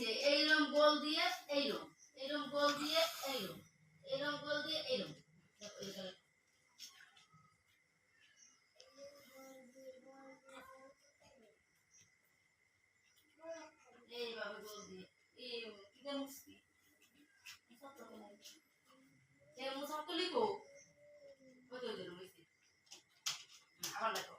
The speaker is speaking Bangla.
যে এইরকম গোল দিয়ে এইরকম গোল দিয়ে এইরকম গোল দিয়ে এইরকম এইভাবে গোল দিয়ে এই কিটা মুসকি মুসাফ তো লিখো ওই তো আবার দেখো